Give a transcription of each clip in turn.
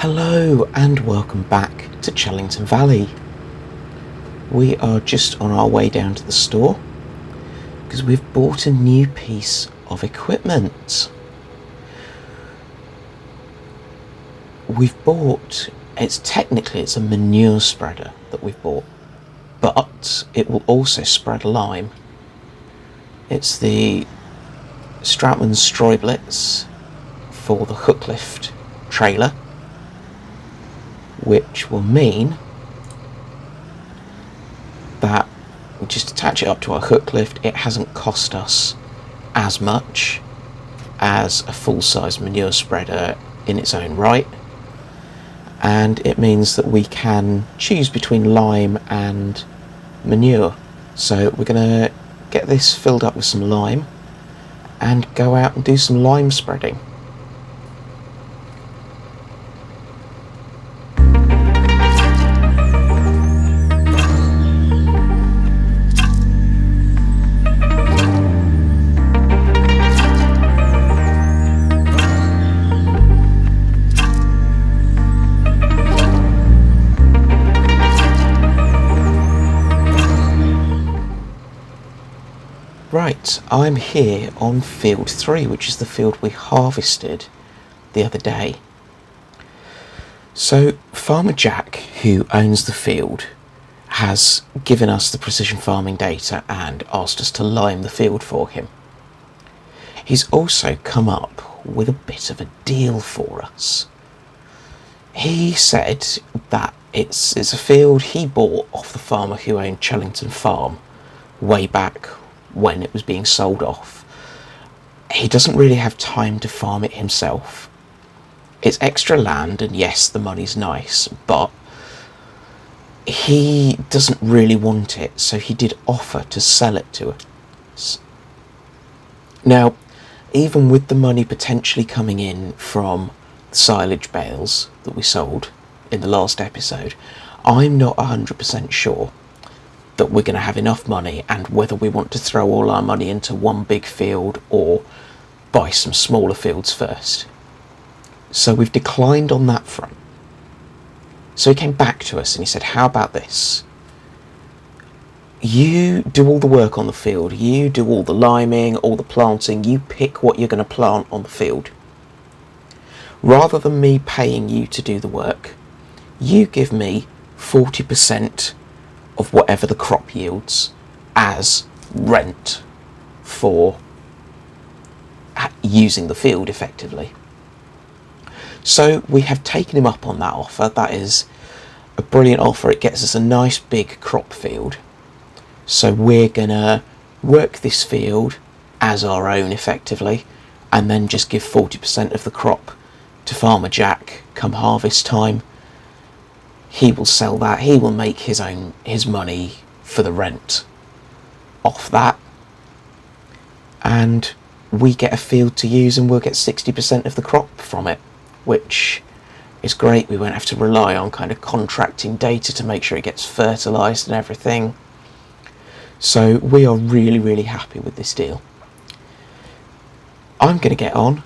Hello and welcome back to Chellington Valley. We are just on our way down to the store because we've bought a new piece of equipment. It's a manure spreader that we've bought, but it will also spread lime. It's the Strautmann Streublitz for the hook lift trailer, which will mean that we just attach it up to our hook lift. It hasn't cost us as much as a full-size manure spreader in its own right, and it means that we can choose between lime and manure. So we're going to get this filled up with some lime and go out and do some lime spreading. Right, I'm here on field 3, which is the field we harvested the other day. So Farmer Jack, who owns the field, has given us the precision farming data and asked us to lime the field for him. He's also come up with a bit of a deal for us. He said that it's a field he bought off the farmer who owned Chellington Farm way back when it was being sold off. He doesn't really have time to farm it himself. It's extra land, and yes, the money's nice, but he doesn't really want it, so he did offer to sell it to us. Now, even with the money potentially coming in from the silage bales that we sold in the last episode, I'm not 100% sure that we're going to have enough money, and whether we want to throw all our money into one big field or buy some smaller fields first. So we've declined on that front. So he came back to us and he said, how about this? You do all the work on the field, you do all the liming, all the planting, you pick what you're going to plant on the field. Rather than me paying you to do the work, you give me 40% of whatever the crop yields as rent for using the field effectively. So we have taken him up on that offer. That is a brilliant offer. It gets us a nice big crop field. So we're gonna work this field as our own effectively, and then just give 40% of the crop to Farmer Jack come harvest time. He will sell that, he will make his money for the rent off that, and we get a field to use and we'll get 60% of the crop from it, which is great. We won't have to rely on kind of contracting data to make sure it gets fertilised and everything. So we are really, really happy with this deal. I'm going to get on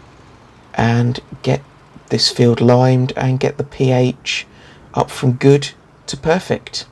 and get this field limed and get the pH up from good to perfect.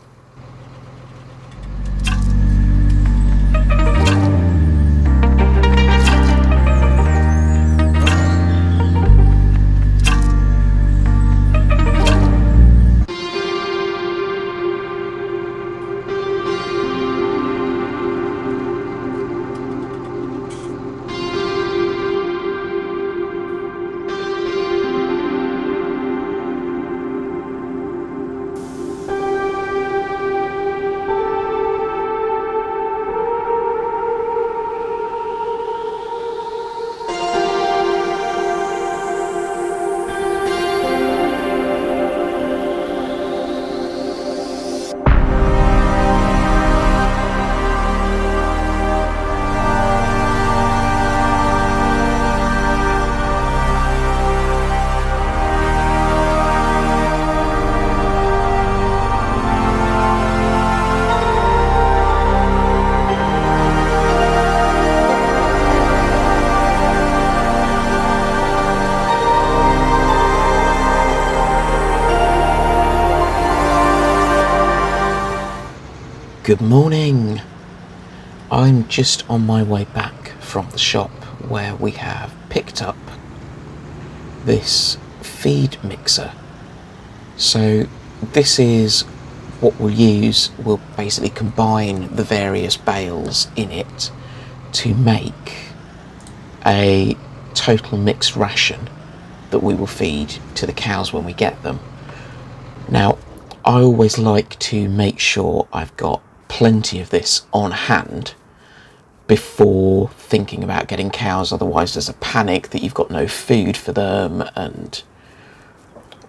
Good morning. I'm just on my way back from the shop where we have picked up this feed mixer. So this is what we'll use. We'll basically combine the various bales in it to make a total mixed ration that we will feed to the cows when we get them. Now, I always like to make sure I've got plenty of this on hand before thinking about getting cows, otherwise there's a panic that you've got no food for them and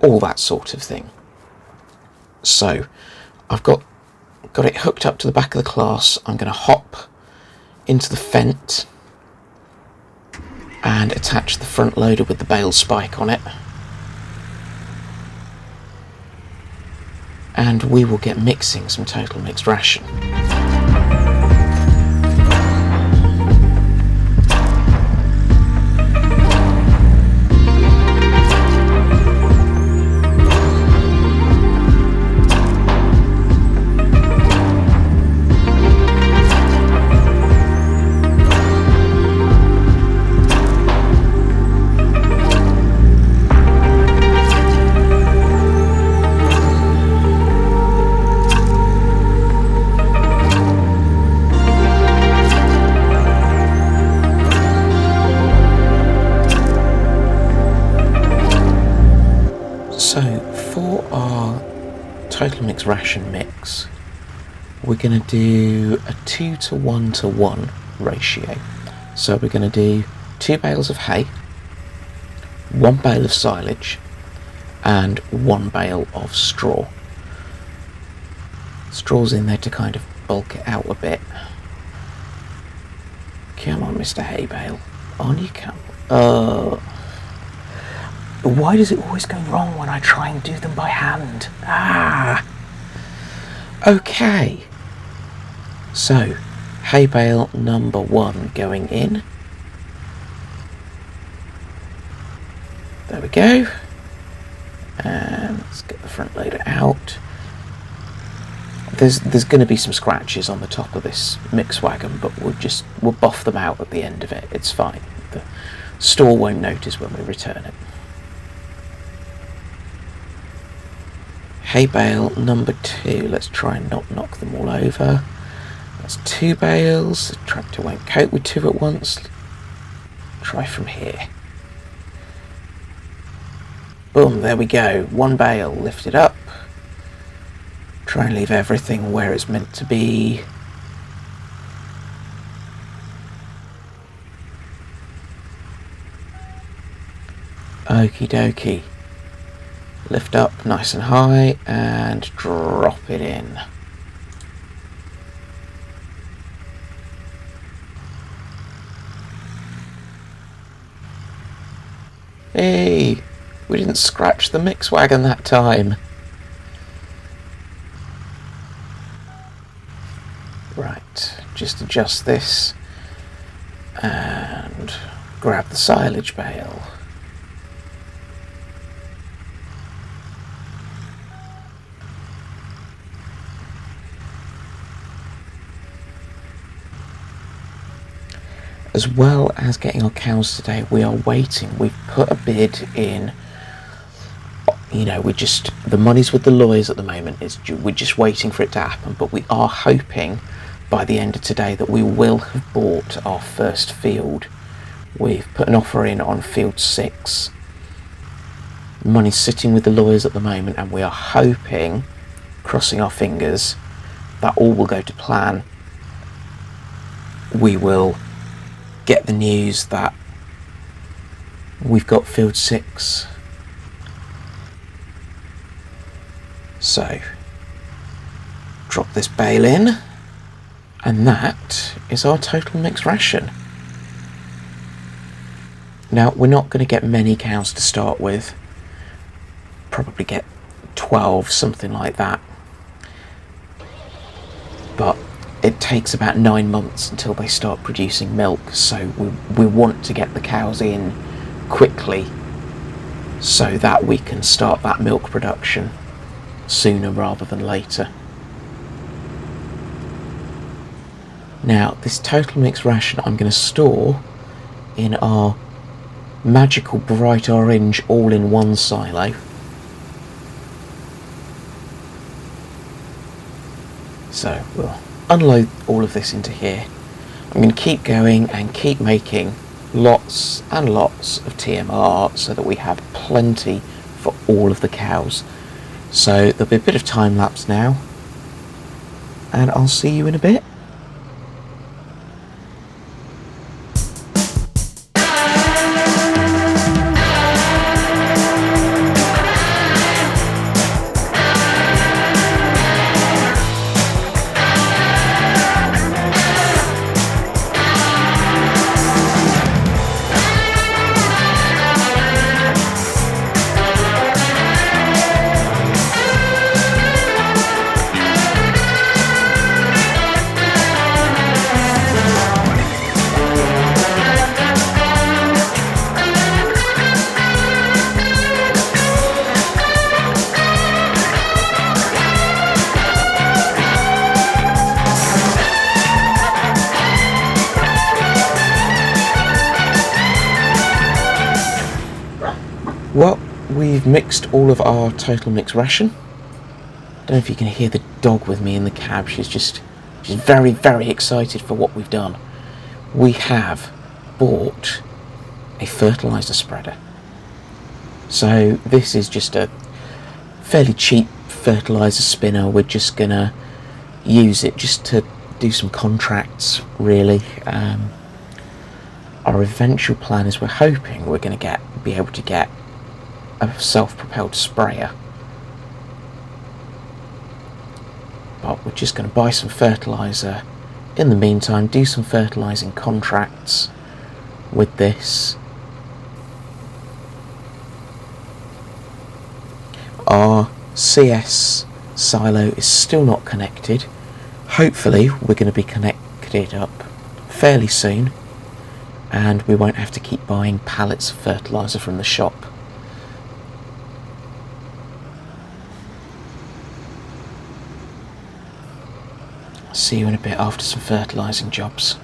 all that sort of thing. So I've got it hooked up to the back of the class. I'm going to hop into the fent and attach the front loader with the bale spike on it, and we will get mixing some total mixed ration. So for our total mixed ration mix, we're going to do a 2 to 1 to 1 ratio. So we're going to do 2 bales of hay, 1 bale of silage, and 1 bale of straw. Straw's in there to kind of bulk it out a bit. Come on, Mr. Hay Bale, on you come. Why does it always go wrong when I try and do them by hand? Okay. So, hay bale number 1 going in. There we go. And let's get the front loader out. There's going to be some scratches on the top of this mix wagon, but we'll buff them out at the end of it. It's fine. The store won't notice when we return it. Hay bale number 2, let's try and not knock them all over. That's 2 bales, the tractor won't cope with 2 at once. Try from here. Boom, there we go, 1 bale lifted up. Try and leave everything where it's meant to be. Okie dokie. Lift up nice and high and drop it in. Hey, we didn't scratch the mix wagon that time. Right, just adjust this and grab the silage bale. As well as getting our cows today, we are waiting. We've put a bid in. You know, the money's with the lawyers at the moment. We're just waiting for it to happen. But we are hoping by the end of today that we will have bought our first field. We've put an offer in on field 6. Money's sitting with the lawyers at the moment, and we are hoping, crossing our fingers, that all will go to plan. We will get the news that we've got field 6. So, drop this bale in, and that is our total mixed ration. Now, we're not going to get many cows to start with, probably get 12, something like that, but it takes about 9 months until they start producing milk, so we want to get the cows in quickly so that we can start that milk production sooner rather than later. Now, this total mix ration I'm going to store in our magical bright orange all-in-one silo. So we'll unload all of this into here. I'm going to keep going and keep making lots and lots of TMR so that we have plenty for all of the cows. So there'll be a bit of time lapse now, and I'll see you in a bit. Well, we've mixed all of our total mix ration. Don't know if you can hear the dog with me in the cab. She's very, very excited for what we've done. We have bought a fertiliser spreader. So this is just a fairly cheap fertiliser spinner. We're just gonna use it just to do some contracts, really. Our eventual plan is we're hoping we're going to be able to get a self-propelled sprayer, but we're just going to buy some fertiliser in the meantime, do some fertilising contracts with this. Our CS silo is still not connected. Hopefully we're going to be connected up fairly soon, and we won't have to keep buying pallets of fertiliser from the shop. See you in a bit after some fertilising jobs.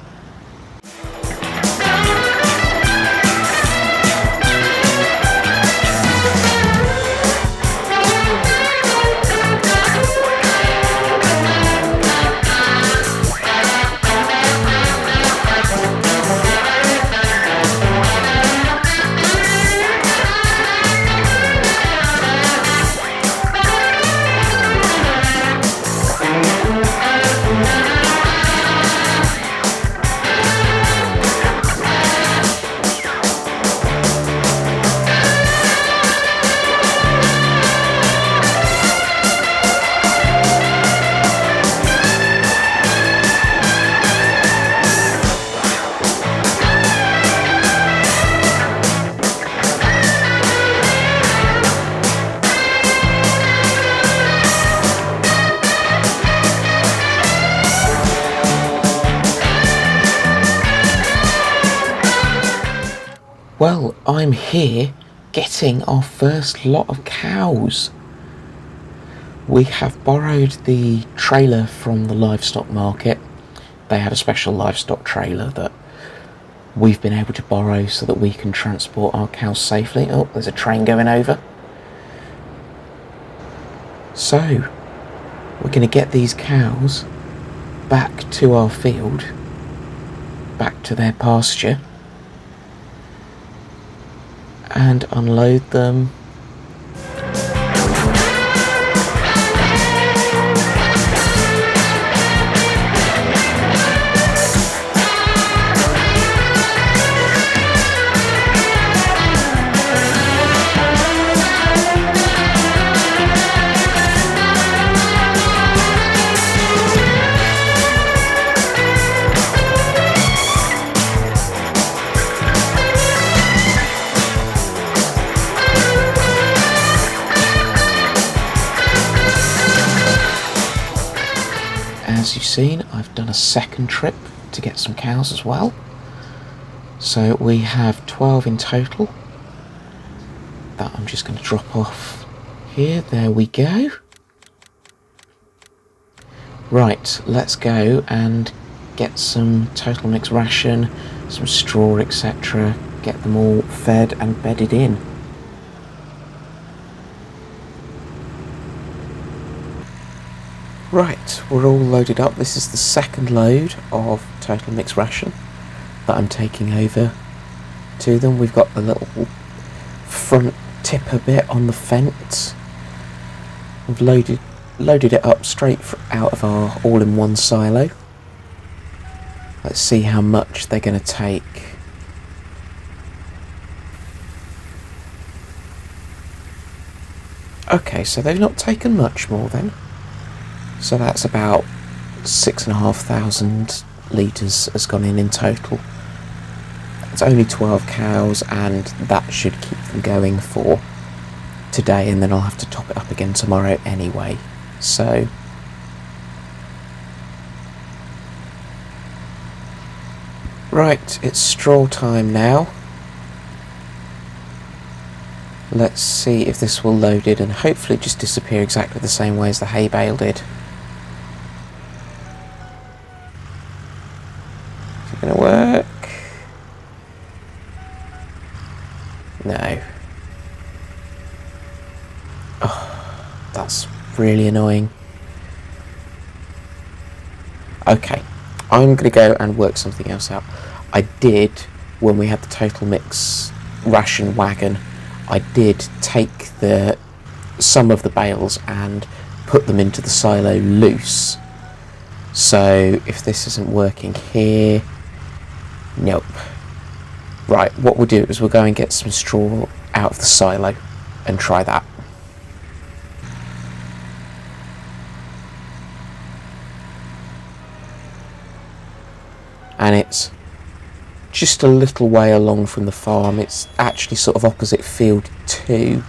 Well, I'm here getting our first lot of cows. We have borrowed the trailer from the livestock market. They had a special livestock trailer that we've been able to borrow so that we can transport our cows safely. Oh, there's a train going over. So, we're going to get these cows back to our field, back to their pasture, and unload them. As you've seen, I've done a second trip to get some cows as well. So we have 12 in total. That I'm just going to drop off here. There we go. Right, let's go and get some total mix ration, some straw, etc., get them all fed and bedded in. Right, we're all loaded up. This is the second load of total mix ration that I'm taking over to them. We've got the little front tipper bit on the fence. We've loaded it up straight out of our all-in-one silo. Let's see how much they're going to take. Okay, so they've not taken much more then. So that's about 6,500 litres has gone in total. It's only 12 cows, and that should keep them going for today, and then I'll have to top it up again tomorrow anyway. So right, it's straw time now. Let's see if this will load it and hopefully just disappear exactly the same way as the hay bale did. Is it going to work? No. Oh, that's really annoying. Okay, I'm going to go and work something else out. I did, when we had the total mix ration wagon, I did take some of the bales and put them into the silo loose. So if this isn't working here, nope. Right, what we'll do is we'll go and get some straw out of the silo and try that. And it's just a little way along from the farm. It's actually sort of opposite field 2.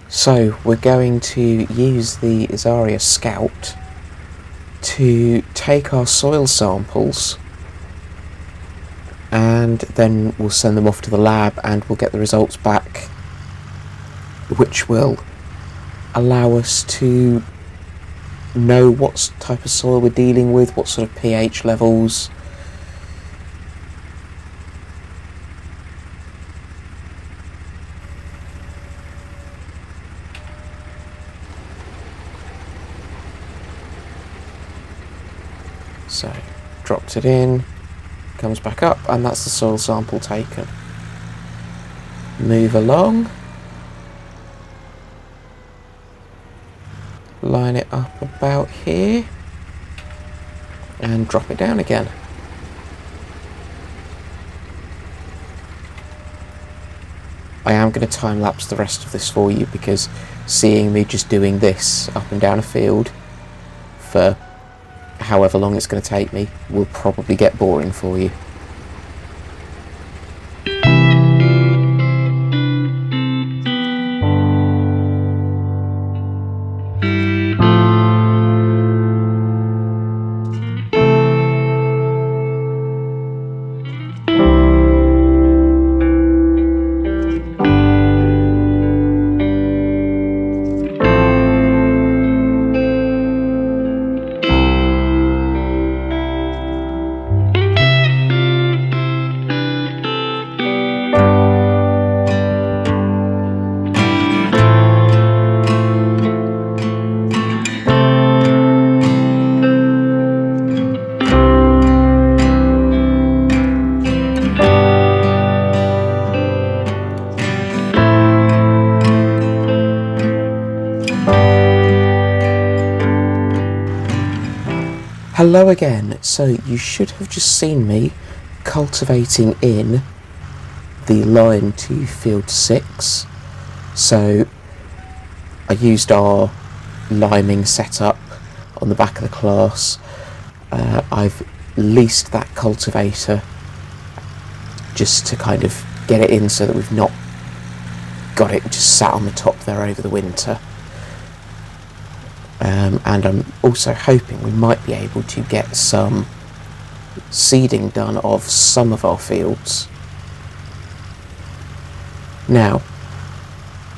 So we're going to use the Isaria Scout to take our soil samples, and then we'll send them off to the lab and we'll get the results back, which will allow us to know what type of soil we're dealing with, what sort of pH levels. So, dropped it in, comes back up, and that's the soil sample taken. Move along. Line it up about here and drop it down again. I am going to time lapse the rest of this for you, because seeing me just doing this up and down a field for however long it's going to take me will probably get boring for you. Hello again. So you should have just seen me cultivating in the line to field 6. So I used our liming setup on the back of the class. I've leased that cultivator just to kind of get it in so that we've not got it just sat on the top there over the winter. And I'm also hoping we might be able to get some seeding done of some of our fields. Now,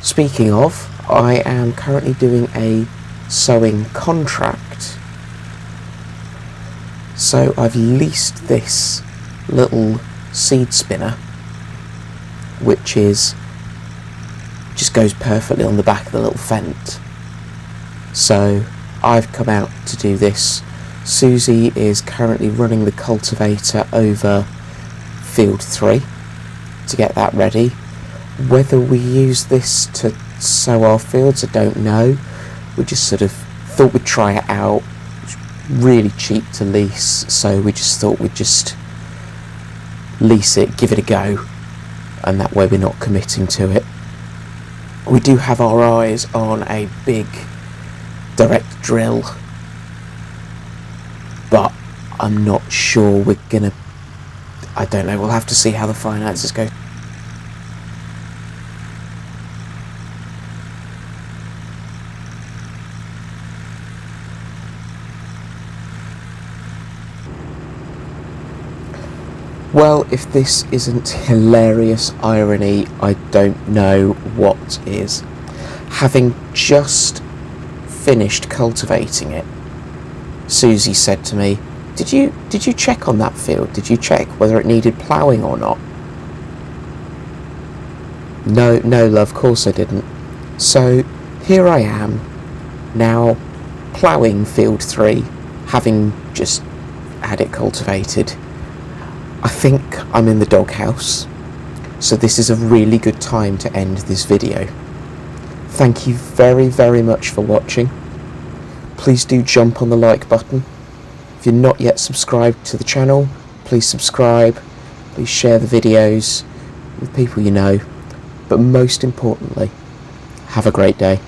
speaking of, I am currently doing a sowing contract. So I've leased this little seed spinner, which just goes perfectly on the back of the little fence. So I've come out to do this. Susie is currently running the cultivator over field 3 to get that ready. Whether we use this to sow our fields, I don't know. We just sort of thought we'd try it out. It's really cheap to lease, so we just thought we'd just lease it, give it a go, and that way we're not committing to it. We do have our eyes on a big direct drill, but I'm not sure we're gonna, I don't know, we'll have to see how the finances go. Well, if this isn't hilarious irony, I don't know what is. Having just finished cultivating it, Susie said to me, Did you check on that field? Did you check whether it needed ploughing or not? No, love, of course I didn't. So here I am, now ploughing field 3, having just had it cultivated. I think I'm in the doghouse, so this is a really good time to end this video. Thank you very, very much for watching. Please do jump on the like button. If you're not yet subscribed to the channel, please subscribe. Please share the videos with people you know. But most importantly, have a great day.